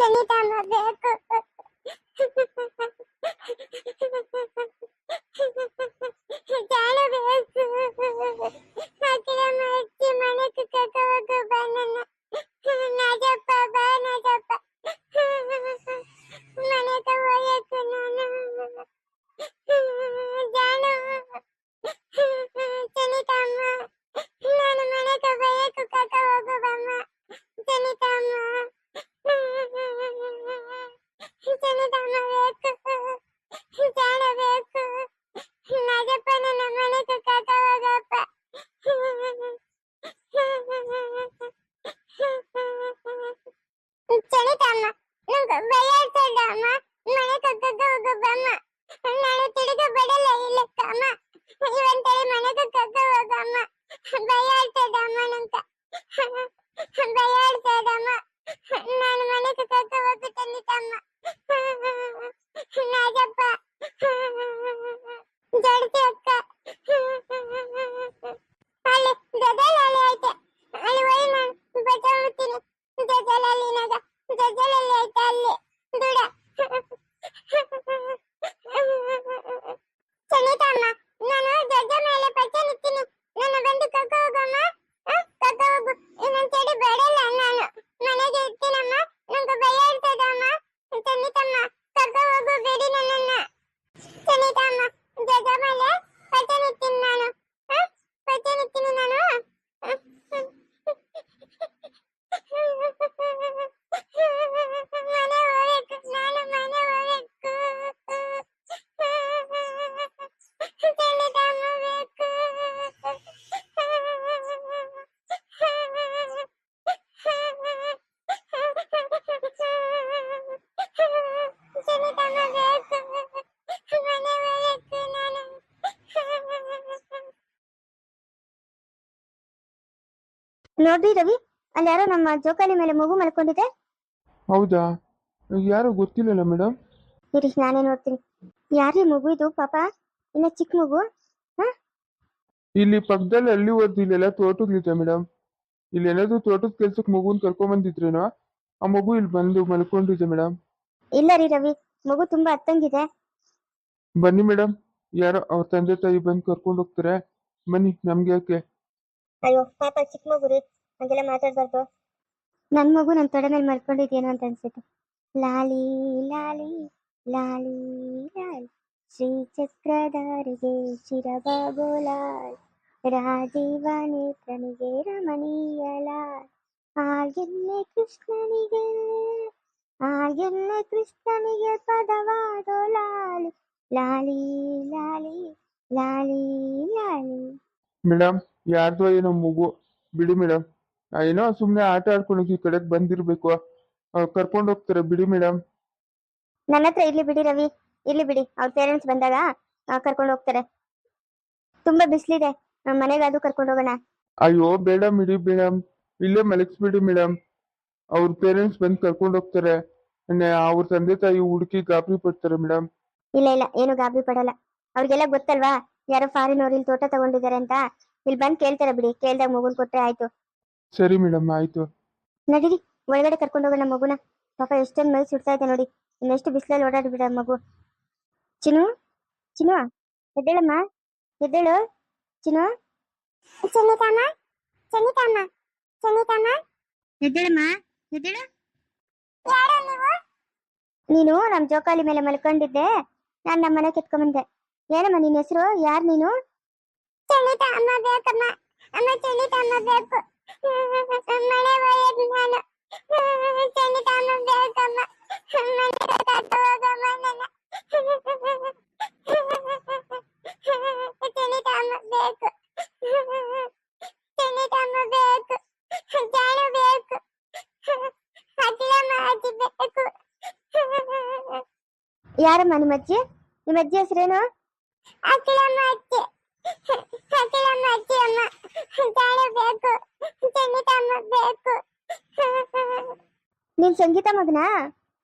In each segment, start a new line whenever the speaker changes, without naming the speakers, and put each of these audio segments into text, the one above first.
ಚನಿತಮ್ಮ ಬೇಕು. ಜಾಣ ಬೇಕು. ಅಖಿಲಮ್ಮ ಅಜ್ಜಿ ಮನೆಗೆ ಕರ್ಕೊಂಡು ಬಾ ನನ್ನ. ನಾಜಪ್ಪ ಬಾ ನಾಜಪ್ಪ. ಮನೆಗೆ ಹೋಯಕ್ಕೆ ನಾನು. ಜಾನು ಚನಿತಮ್ಮ ನಾನು ಮನೆಗೆ ಹೋಯಕ್ಕೆ ಕರ್ಕೊಂಡು ಹೋಗುವಮ್ಮ. ಚನಿತಮ್ಮ ಚನಿತಮ್ಮ ಬೇಕು. ಜಾಣ ಬೇಕು. ನಾಜಪ್ಪ ನನ್ನ ಮನೆಗೆ ಕರ್ಕೊಂಡು ಹೋಗಪ್ಪ. ಚನಿತಮ್ಮ ನಂಗೆ ಭಯ ಆಗ್ತದಮ್ಮ. ಮನೆ ಕರ್ಕೊಂಡು ಹೋಗಮ್ಮ. ನಾನು ತಿರುಗ ಬರಲ್ಲ ಇಲ್ಲಕ್ಕಮ್ಮ. ಇವಂತೇಳಿ ಮನೆಗೆ ಕರ್ಕೊಂಡು ಹೋಗಮ್ಮ. ಭಯ ಆಗ್ತದಮ್ಮ ನಂಗೆ. ಭಯ ಆಗ್ತದಮ್ಮ. ನಾನು ಮನೆಗೆ ಕರ್ಕೊಂಡು ಹೋಗು ಚನಿತಮ್ಮ. ನಾಜಪ್ಪ ಜಡ್ತಿ ಅಕ್ಕ ಅಲ್ಲಿ ಗದಲಲ್ಲಿ ಐತೆ. ಅಲ್ಲಿ ಹೋಗಿ ನಾನು ಬಚಾಡ್ತೀನಿ. ಗದಲಲ್ಲಿ ನಾಗ ಗದಲಲ್ಲಿ ಐತೆ ಅಲ್ಲಿ ದೂರ. ಚನಿತಮ್ಮ ನಾನು ದೊಡ್ಡ ಮೇಲೆ ಪಚ್ಚೆ ನಿಂತೀನಿ. ನನ್ನ ಬಂದು ಕರ್ಕೊ ಹೋಗಮ್ಮ. ಕರ್ಕೊ ಹೋಗು. ಇನ್ನೊಂದ್ಸರಿ ಬರಲ್ಲ ನಾನು. ಮನೆಗೆ ಇರ್ತೀನಮ್ಮ. ನಂಗೆ ಭಯ ಇರ್ತದಮ್ಮ. ಚನಿತಮ್ಮ ಕರ್ಕೊ ಹೋಗು ಬೇಡಿ ನನ್ನನ್ನ. ಚನಿತಮ್ಮ ದೊಡ್ಡ ಮೇಲೆ ಪಚ್ಚೆ ನಿಂತೀನಿ ನಾನು. ಪಚ್ಚೆ ನಿಂತೀನಿ ನಾನು. ಮನೆ ಹೋಗ್ಬೇಕು. ನಾನು ಮನೆ ಹೋಗ್ಬೇಕು. ಚನಿತಮ್ಮ ಬೇಕು. ಚನಿತಮ್ಮ ಬೇಕು. ಮನೆ ಹೋಗ್ಬೇಕು ನಾನು.
ನೋಡ್ರಿ ರವಿ, ಅಲ್ಲಿ ಯಾರೋ ನಮ್ಮ ಜೋಕಾಲಿ ಮೇಲೆ ಮಗು ಮಲ್ಕೊಂಡಿದೆ.
ಹೌದಾ? ಯಾರೋ ಗೊತ್ತಿಲ್ಲಲ್ಲ ಮೇಡಮ್.
ಇರಿ ನಾನೇ ನೋಡ್ತೀನಿ. ಯಾರೀ ಮಗು ಇದು? ಪಾಪ ಇನ್ನ ಚಿಕ್ಕ ಮಗು.
ಇಲ್ಲಿ ಪಕ್ಕದಲ್ಲಿ ಹಳ್ಳಿ ಹೊರತು ಇಲ್ಲೆಲ್ಲ ತೋಟಗಳಿದೆ ಮೇಡಮ್. ಇಲ್ಲಿ ಏನಾದ್ರು ತೋಟದ ಕೆಲ್ಸಕ್ಕೆ ಮಗುನ್ ಕರ್ಕೊಂಡ್ ಆ ಮಗು ಇಲ್ಲಿ ಬಂದು ಮಲ್ಕೊಂಡಿದೆ ಮೇಡಮ್.
ಇಲ್ಲ ರೀ ರವಿ, ಮಗು ತುಂಬಾ ಅತ್ತಂಗಿದೆ.
ಬನ್ನಿ ಮೇಡಮ್, ಯಾರೋ ಅವ್ರ ತಂದೆ ತಾಯಿ ಬಂದು ಕರ್ಕೊಂಡು ಹೋಗ್ತಾರೆ. ಬನ್ನಿ, ನಮ್ಗೆ ಯಾಕೆ?
ಅಯ್ಯೋ ಪಾಪ ಚಿಕ್ಕ ಮಗು ರೀ, ಹಂಗೆಲ್ಲ ಮಾತಾಡ್ಬಾರ್ದು. ನನ್ ಮಗು ನನ್ ತೊಡೆ ಮೇಲೆ ಮಲ್ಕೊಂಡಿದ್ಯೇನೋ ಅಂತ ಅನ್ಸುತ್ತೆ. ಲಾಲಿ ಲಾಲಿ ಲಾಲಿ ಲಾಲಿ ಶ್ರೀ ಚಕ್ರಧಾರಿಗೆ ಶಿರಬಾಗೋಲಾಲ್ ರಾಜೀವ ನೇತ್ರನಿಗೆ ರಮಣೀಯ ಲಾಲ್ ಆಗೆಲ್ಲೆ ಕೃಷ್ಣನಿಗೆ ಪದವಾಡೋ ಲಾಲಿ ಲಾಲಿ ಲಾಲಿ ಲಾಲಿ ಲಾಲಿ.
ಮೇಡಮ್, ಯಾರ್ದೋ ಏನೋ ಮಗು, ಬಿಡಿ ಮೇಡಮ್. ಏನೋ ಸುಮ್ನೆ ಆಟ ಆಡ್ಕೊಳಕ್ ಈ ಕಡೆಗೆ ಬಂದಿರ್ಬೇಕು. ಕರ್ಕೊಂಡು ಹೋಗ್ತಾರೆ, ಬಿಡಿ ಮೇಡಮ್.
ನನ್ನ ಹತ್ರ ಇರ್ಲಿ ಬಿಡಿ ರವಿ, ಇರ್ಲಿ ಬಿಡಿ. ಅವ್ರ ಪೇರೆಂಟ್ಸ್ ಬಂದಾಗ ಕರ್ಕೊಂಡು ಹೋಗ್ತಾರೆ. ತುಂಬಾ ಬಿಸಿಲಿದೆ, ಮನೆಗಾದ್ರೂ ಕರ್ಕೊಂಡು ಹೋಗೋಣ.
ಅಯ್ಯೋ ಬೇಡ ಬಿಡಿ ಮೇಡಮ್, ಇಲ್ಲೇ ಮಲಗಿಸ್ಬಿಡಿ ಮೇಡಮ್. ಅವ್ರ ಪೇರೆಂಟ್ಸ್ ಬಂದು ಕರ್ಕೊಂಡು ಹೋಗ್ತಾರೆ. ಅವ್ರ ತಂದೆ ತಾಯಿ ಹುಡುಕಿ ಗಾಬರಿ ಪಡ್ತಾರೆ ಮೇಡಮ್.
ಇಲ್ಲ ಇಲ್ಲ, ಏನು ಗಾಬರಿ ಪಡಲ್ಲ. ಅವ್ರಿಗೆಲ್ಲ ಗೊತ್ತಲ್ವಾ ಯಾರೋ ಫಾರಿನ್ ಅವ್ರು ಇಲ್ಲಿ ತೋಟ ತಗೊಂಡಿದ್ದಾರೆ ಅಂತ. ಇಲ್ಲಿ ಬಂದು ಕೇಳ್ತಾರೆ ಬಿಡಿ, ಕೇಳ್ದಾಗ ಮಗುನ್ ಕೊಟ್ರೆ ಆಯ್ತು.
ಸರಿ ಮೇಡಮ್, ಆಯ್ತು.
ನಡೀರಿ ಒಳಗಡೆ ಕರ್ಕೊಂಡು ಹೋಗೋಣ ಮಗುನ. ಪಾಪ ಎಷ್ಟೊಂದು ಮೈ ಸುಡ್ತಾ ಇದೆ ನೋಡಿ. ಇನ್ನೆಷ್ಟು ಬಿಸಿಲಲ್ಲಿ ಓಡಾಡಿ ಬಿಡ ಮಗು. ಚಿನ್ನು ಚಿನ್ನು ಎದ್ದೇಳಮ್ಮ, ಎದ್ದೇಳು ಚಿನ್ನು.
ಚನಿತಮ್ಮ ಚನಿತಮ್ಮ ಚನಿತಮ್ಮ
ಎದ್ದೇಳಮ್ಮ, ಎದ್ದೇಳು.
ಯಾರು ನೀವು?
ನೀನು ನಮ್ ಜೋಕಾಲಿ ಮೇಲೆ ಮಲ್ಕೊಂಡಿದ್ದೆ, ನಾನ್ ನಮ್ಮ ಮನೆ ಕಿತ್ಕೊಂಬಂದೆ. ಏನಮ್ಮ ನಿನ್ ಹೆಸರು? ಯಾರು ನೀನು?
ಚನಿತಮ್ಮ ಬೇಕಮ್ಮ. ಅಮ್ಮ ಚನಿತಮ್ಮ ಬೇಕು. ಮನೆ ಹೋಯಕ್ ನಾನು. ಚನಿತಮ್ಮ ಬೇಕಮ್ಮ. ಮನೆ ಕರ್ಕೊಂಡು ಹೋಗಮ್ಮ ನನ್ನ. ಚನಿತಮ್ಮ ಬೇಕು. ಚನಿತಮ್ಮ ಬೇಕು. ಜಾಣ ಬೇಕು. ಅಖಿಲಮ್ಮ ಅಜ್ಜಿ ಬೇಕು.
ಯಾರಮ್ಮ ನಿಮ್ಮ ಅಜ್ಜಿ? ನಿಮ್ಮ ಅಜ್ಜಿ ಹೆಸರೇನು?
ಅಖಿಲಮ್ಮ ಅಜ್ಜಿ. ಅಖಿಲಮ್ಮ ಅಜ್ಜಿ ಅಮ್ಮ. ಜಾಣ ಬೇಕು. ಚನಿತಮ್ಮ ಬೇಕು.
ನೀನ್ ಸಂಗೀತ ಮಗನಾ?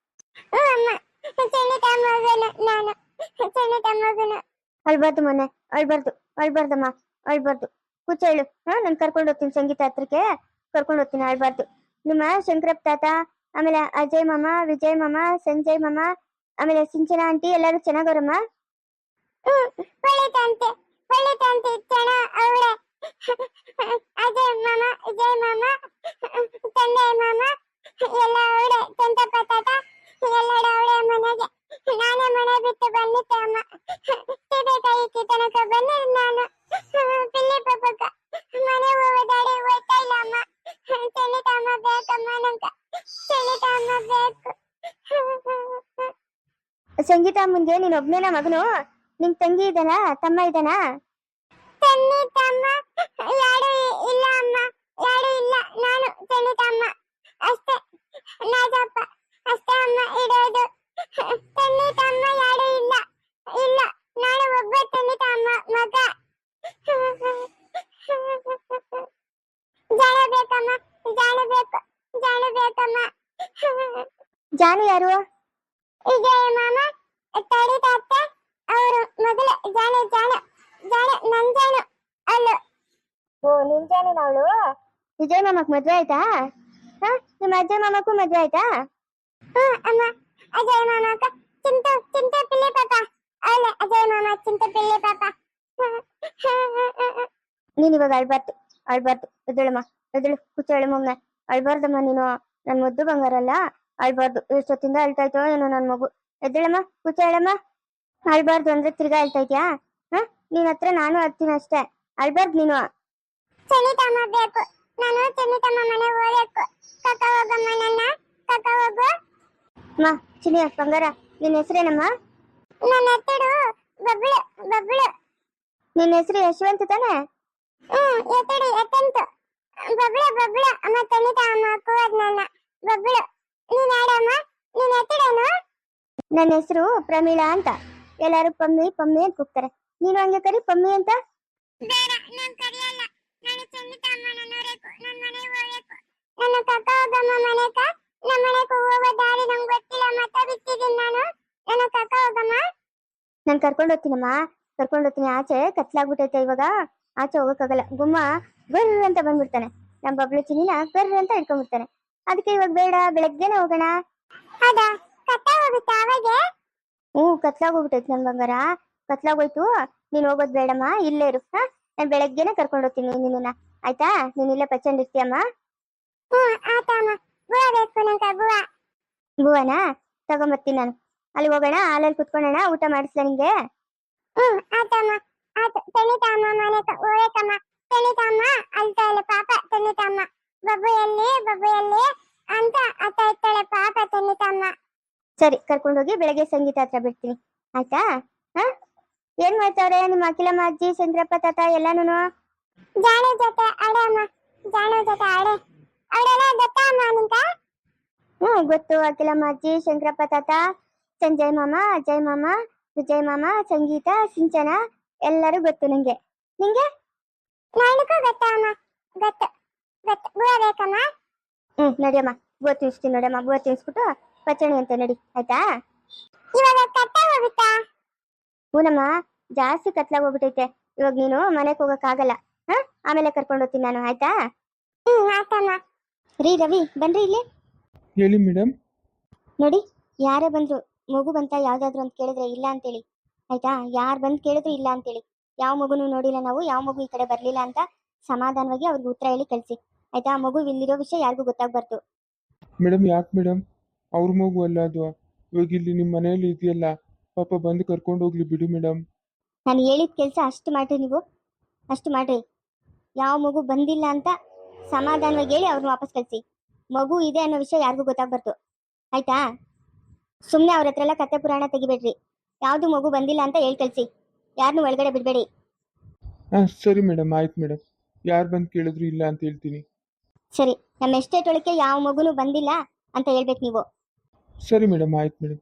ಅಮ್ಮ ಚನಿತಮ್ಮ ಮಗನು ನಾನು. ಚನಿತಮ್ಮ ಮಗನು.
ಅಳ್ಬಾರ್ದು ಮೊನ್ನೆ, ಅಳ್ಬಾರ್ದಮ್ಮ, ಅಳ್ಬಾರ್ದು. ಕೂಚೇಳು. ನಾನು ಕರ್ಕೊಂಡು ಹೋಗ್ತೀನಿ ಸಂಗೀತ ಹತ್ರಕ್ಕೆ, ಕರ್ಕೊಂಡು ಹೋಗ್ತೀನಿ. ಅಳ್ಬಾರ್ದು. ನಿಮ್ಮ ಶಂಕರಪ್ಪ ತಾತ ಆಮೇಲೆ ಅಜಯ್ ಮಾಮ, ವಿಜಯ್ ಮಾಮ, ಸಂಜಯ್ ಮಾಮ, ಆಮೇಲೆ ಸಿಂಚನ ಆಂಟಿ ಎಲ್ಲರೂ ಚೆನ್ನಾಗವ್ರಮ್ಮ?
ಒಳ್ಳೆದಂತೆ ಚೆನ್ನ ಅವಳೆ. ಅಜಯ್ ಮಾಮ, ವಿಜಯ್ ಮಾಮ, ತಂದೆ ಮಾಮ ಎಲ್ಲ ಅವಳೆ. ತಂತ ಪತಾಟ ಎಲ್ಲಡ ಅವಳೆ ಮನೆಗೆ. ನಾನೇ ಮನೆ ಬಿಟ್ಟು ಬಂದಿದ್ದೆ ಅಮ್ಮ. ತಿಬೇಕೈತಿ ತನಕ ಬಂದೆ ನಾನು. ಪಿಲ್ಲಿ ಪಪ್ಪಕ್ಕ ಮನೆ ಹೋಗೋದಾಡಿ ಹೋಯ್ತಾ ಇಲ್ಲ ಅಮ್ಮ. ಚೆನ್ನಿತಮ್ಮ ಬೇಕಮ್ಮ ನಂಗ. ಚೆನ್ನಿತಮ್ಮ ಬೇಕು.
ಸಂಗೀತ ಅಮ್ಮನ್ಗೆ ನೀನ್ ಒಬ್ನೇನ ಮಗನು? ನಿನ್ ತಂಗಿ ಇದ್ದಾನ, ತಮ್ಮ ಇದ್ದಾನ?
ಚೆನ್ನಿತಮ್ಮ ಯಾರು ಇಲ್ಲ ಅಮ್ಮ, ಯಾರು ಇಲ್ಲ. ನಾನು ಚೆನ್ನಿತಮ್ಮ ಅಷ್ಟೇ. ನಾಜಪ್ಪ ಅಷ್ಟೇ ಅಮ್ಮ ಇರೋದು. ಚೆನ್ನಿತಮ್ಮ ಯಾರು ಇಲ್ಲ. ಇಲ್ಲ, ನಾನು ಒಬ್ಬ ಚೆನ್ನಿತಮ್ಮ ಮಗ. ಜಾಣಬೇಕಮ್ಮ, ಜಾಣಬೇಕು, ಜಾಣಬೇಕಮ್ಮ.
ಜಾನು ಯಾರು?
ವಿಜಯ ಮಾಮ, ತಡಿ ತಾತ ಅವರು ಮೊದಲ ಜಾಣೆ ನನ್ ಜಾಣು ಅಲ್ಲ.
ಓ, ನಿನ್ ಜಾನೇನ ಅವಳು? ವಿಜಯ್ ಮಾಮಕ್ ಮದ್ವೆ ಆಯ್ತಾ? ನಿಮ್ಮ ಅಜ್ಜಯ್ ಮಾಮಕ್ಕೂ ಮದ್ವೆ ಆಯ್ತಾ?
ಅಮ್ಮ, ಅಜಯ ಮಾಮಕ್ಕ ಚಿಂಟು ಪಿಲ್ಲಿ ಪಾಪ ಅಲ್ಲ. ಅಜಯ ಮಾಮ ಚಿಂಟು ಪಿಲ್ಲಿ ಪಾಪ.
ನೀನ್ ಇವಾಗ ಅಳ್ಬಾರ್ದು. ಎದ್ದೇಳಮ್ಮ, ಎದ್ದೇಳು, ಕೂಚೇಳು ಮಗ್ನ. ಅಳ್ಬಾರ್ದಮ್ಮ ನೀನು. ನನ್ ಮುದ್ದು ಬಂಗಾರಲ್ಲ, ಅಳ್ಬಾರ್ದು. ಎಷ್ಟೊತ್ತಿಂದ ಅಳ್ತಾ ಇತ್ತೋ ಏನೋ ನನ್ ಮಗು. ಎದ್ದೇಳಮ್ಮ, ಕೂಚೇಳಮ್ಮ. ಅಳ್ಬಾರ್ದು ಅಂದ್ರೆ ತಿರ್ಗಾ ಅಳ್ತಾ ಇದ್ಯಾ? ನೀನ್ ಹತ್ರ ನಾನು ಅಳ್ತೀನಿ ಅಷ್ಟೇ, ಅಳ್ಬಾರ್ದು ನೀನು.
ಚೆನ್ನಿತಮ್ಮ ಬೇಕು, ನಾನು ಚೆನ್ನಿತಮ್ಮ ಮನೆ ಹೋಗ್ಬೇಕು. ಕಕ್ಕ ಹೋಗಮ್ಮ ನನ್ನ, ಕಕ್ಕ ಹೋಗು.
ಅಮ್ಮ, ಚಿನ್ನಿ ಬಂಗಾರ, ನಿನ್ ಹೆಸರೇನಮ್ಮ?
ನನ್ನ ಹೆಸರು ಬಬ್ಳು.
ನಿನ್ ಹೆಸರು ಯಶವಂತ ತಾನೆ?
ಎತ್ತಂತು ಬಬ್ಳು ಅಮ್ಮ. ಚೆನ್ನಿತಮ್ಮ ಕೂವದ್ ನನ್ನ ಬಬ್ಳು. ನೀನ್ ಆಡಮ್ಮ, ನೀನ್ ಎತ್ತಡೇನು?
ನನ್ನ ಹೆಸರು ಪ್ರಮೀಳಾ ಅಂತ. ಎಲ್ಲಾರು ಪಮ್ಮಿ ಅಂತ ಕೂಗ್ತಾರೆ. ನೀನು ಹಂಗೆ ಕರಿ ಪಮ್ಮಿ ಅಂತ.
ಬೇಡ, ನಾನ್ ಕರಿಯಲ್ಲ. ನಾನು ಚೆನ್ನಿತಮ್ಮನ ನೋಡಬೇಕು, ನನ್ ಮನೆಗೆ ಹೋಗ್ಬೇಕು. ನನ್ನ ಕಕ್ಕ ಹೋಗಮ್ಮ ಮನೆಗ. ನಮ್ಮ ಮನೆಗೆ ಹೋಗೋ ದಾರಿ ನಂಗೆ ಗೊತ್ತಿಲ್ಲ, ಮತ್ತೆ ಬಿಟ್ಟಿದ್ದೀನಿ ನಾನು. ನನ್ನ ಕಕ್ಕ ಹೋಗಮ್ಮ.
ನಾನು ಕರ್ಕೊಂಡು ಹೋಗ್ತೀನಿ. ಆಚೆ ಕತ್ಲಾಗ್ಬಿಟ್ಟೈತೆ ಇವಾಗ, ಆಚೆ ಹೋಗಕ್ಕಾಗಲ್ಲ. ಗುಮ್ಮ ಬರ್ರ ಅಂತ ಬಂದ್ಬಿಡ್ತಾನೆ. ನಮ್ಮ ಬಬ್ಲು ಚಿನ್ನಿನ ಬರ್ರ ಅಂತ ಇಟ್ಕೊಂಡ್ಬಿಡ್ತಾನೆ. ಅದಕ್ಕೆ ಇವಾಗ ಬೇಡ, ಬೆಳಗ್ಗೆನೆ ಹೋಗೋಣ.
ಅದ ಕತ್ತ ಹೋಗುತ್ತಾ ಅವಾಗೆ?
ಕತ್ಲಾಗೋಗ್ಬಿಟ್ಟೈತೆ ನನ್ ಬಂಗಾರ, ಕತ್ಲಾಗೋಯ್ತು. ನೀನ್ ಹೋಗೋದ್ ಬೇಡಮ್ಮ, ಇಲ್ಲೇ ಇರು. ನಾನು ಬೆಳಗ್ಗೆನೆ ಕರ್ಕೊಂಡು ಹೋಗ್ತೀನಿ ನಿನ್ನ, ಆಯ್ತಾ? ನೀನ್ ಇಲ್ಲೇ ಪಚ್ಚಂಡಿರ್ತೀಯಮ್ಮ.
ಆತಮ್ಮ. ಬುವ ಬೇಕು ನಂಗೆ,
ಬೂವನಾ ತಗೊಂಬರ್ತೀನಿ ನಾನು. ಅಲ್ಲಿ ಹೋಗೋಣ, ಹಾಲಲ್ಲಿ ಕುತ್ಕೊಳ್ಳೋಣ, ಊಟ ಮಾಡಿಸ್ಲ ನಿಂಗೆ.
ಆತಮ್ಮ. ಆತ ಚೆನ್ನಿತಮ್ಮ ಮನೆಗೆ ಹೋಗ್ಬೇಕಮ್ಮ. ಚೆನ್ನಿತಮ್ಮ ಅಳ್ತಾ ಇಲ್ಲ ಪಾಪ. ಚೆನ್ನಿತಮ್ಮ ಬಬ್ಬು ಎಲ್ಲಿ ಅಂತ ಅತ್ತ ಇರ್ತಾಳೆ ಪಾಪ ಚೆನ್ನಿತಮ್ಮ.
ಸರಿ, ಕರ್ಕೊಂಡೋಗಿ ಬೆಳಗ್ಗೆ ಸಂಗೀತ ಹತ್ರ ಬಿಡ್ತೀನಿ, ಆಯ್ತಾ? ಏನ್ ಮಾಡ್ತಾವ್ರೆ ನಿಮ್ಮ ಅಖಿಲಮ್ಮ ಅಜ್ಜಿ, ಚಂದ್ರಪ್ಪ ತಾತ ಎಲ್ಲಾನು?
ಜಾಣು ಜೊತೆ ಆಡಮ್ಮ, ಜಾಣು ಜೊತೆ ಆಡೆ. ಅವಳೆಲ್ಲ ಗೊತ್ತಮ್ಮ ನಿಂತ?
ಗೊತ್ತು. ಅಖಿಲಮ್ಮ ಅಜ್ಜಿ, ಶಂಕರಪ್ಪ ತಾತ, ಸಂಜಯ್ ಮಾಮ, ಅಜಯ್ ಮಾಮ, ವಿಜಯ್ ಮಾಮ, ಸಂಗೀತ, ಸಿಂಚನ ಎಲ್ಲರೂ ಗೊತ್ತು ನಂಗೆ. ನಿಂಗೆ?
ನನಗೂ ಗೊತ್ತಮ್ಮ, ಗೊತ್ತು. ಬುವ ಬೇಕಮ್ಮ.
ನಡಿಯಮ್ಮ, ಬುವ ತಿನ್ಸ್ತೀನಿ. ನೋಡಮ್ಮ, ಬುವ ತಿನ್ಸ್ಬಿಟ್ಟು ಪಚಣಿ ಅಂತ ನಡಿ, ಆಯ್ತಾ?
ಇವಾಗ ಕತ್ತ ಹೋಗುತ್ತಾ?
ಹೂನಮ್ಮ, ಜಾಸ್ತಿ ಕತ್ಲಾಗೋಗ್ಬಿಟ್ಟೈತೆ. ಇವಾಗ ನೀನು ಮನೆಗೆ ಹೋಗಕ್ಕಾಗಲ್ಲ. ಆಮೇಲೆ ಕರ್ಕೊಂಡು ಹೋಗ್ತೀನಿ ನಾನು, ಆಯ್ತಾ?
ಆತಮ್ಮ.
ರೀ ರವಿ, ಬನ್ರಿ ಇಲ್ಲಿ.
ಹೇಳಿ ಮೇಡಮ್.
ನೋಡಿ, ಯಾರೇ ಬಂದ್ರು ಮಗು ಬಂತ ಯಾವ್ದಾದ್ರು ಅಂತ ಕೇಳಿದ್ರೆ ಇಲ್ಲ ಅಂತೇಳಿ, ಆಯ್ತಾ? ಯಾರು ಬಂದು ಕೇಳಿದ್ರು ಇಲ್ಲ ಅಂತೇಳಿ. ಯಾವ ಮಗುನು ನೋಡಿಲ್ಲ ನಾವು, ಯಾವ ಮಗು ಈ ಕಡೆ ಬರ್ಲಿಲ್ಲ ಅಂತ ಸಮಾಧಾನವಾಗಿ ಅವ್ರಿಗೆ ಉತ್ತರ ಹೇಳಿ ಕಳಿಸಿ, ಆಯ್ತಾ? ಮಗು ಇಲ್ಲಿರೋ ವಿಷಯ ಯಾರಿಗೂ ಗೊತ್ತಾಗ್ಬಾರ್ದು.
ಮೇಡಮ್, ಯಾಕೆ ಮೇಡಮ್? ಅವ್ರ ಮಗು ಅಲ್ಲ ಅದು. ಇವಾಗ ಇಲ್ಲಿ ನಿಮ್ಮ ಮನೆಯಲ್ಲಿ ಇದೆಯಲ್ಲ, ಪಾಪ ಬಂದು ಕರ್ಕೊಂಡು ಹೋಗ್ಲಿ ಬಿಡಿ ಮೇಡಮ್.
ನಾನು ಹೇಳಿದ ಕೆಲಸ ಅಷ್ಟು ಮಾಡ್ರಿ, ನೀವು ಅಷ್ಟು ಮಾಡ್ರಿ. ಯಾವ ಮಗು ಬಂದಿಲ್ಲ ಅಂತ ಸಮಾಧಾನವಾಗಿ ಹೇಳಿ ಅವ್ರನ್ನ ವಾಪಸ್ ಕಳಿಸಿ. ಮಗು ಇದೆ ಅನ್ನೋ ವಿಷಯ ಯಾರಿಗೂ ಗೊತ್ತಾಗ್ಬಾರ್ದು, ಆಯ್ತಾ? ಸುಮ್ಮನೆ ಅವ್ರ ಹತ್ರ ಎಲ್ಲ ಕತೆ ಪುರಾಣ ತೆಗಿಬೇಡ್ರಿ. ಯಾವುದು ಮಗು ಬಂದಿಲ್ಲ ಅಂತ ಹೇಳಿ ಕಳಿಸಿ, ಯಾರನ್ನೂ ಒಳಗಡೆ ಬಿಡಬೇಡಿ.
ಸರಿ ಮೇಡಮ್, ಆಯ್ತು ಮೇಡಮ್. ಯಾರು ಬಂದು ಕೇಳಿದ್ರು ಇಲ್ಲ ಅಂತ ಹೇಳ್ತೀನಿ.
ಸರಿ, ನಮ್ಮ ಎಸ್ಟೇಟ್ ಒಳಗೆ ಯಾವ ಮಗುನು ಬಂದಿಲ್ಲ ಅಂತ ಹೇಳ್ಬೇಕು ನೀವು.
ಸರಿ ಮೇಡಮ್, ಆಯ್ತು ಮೇಡಮ್.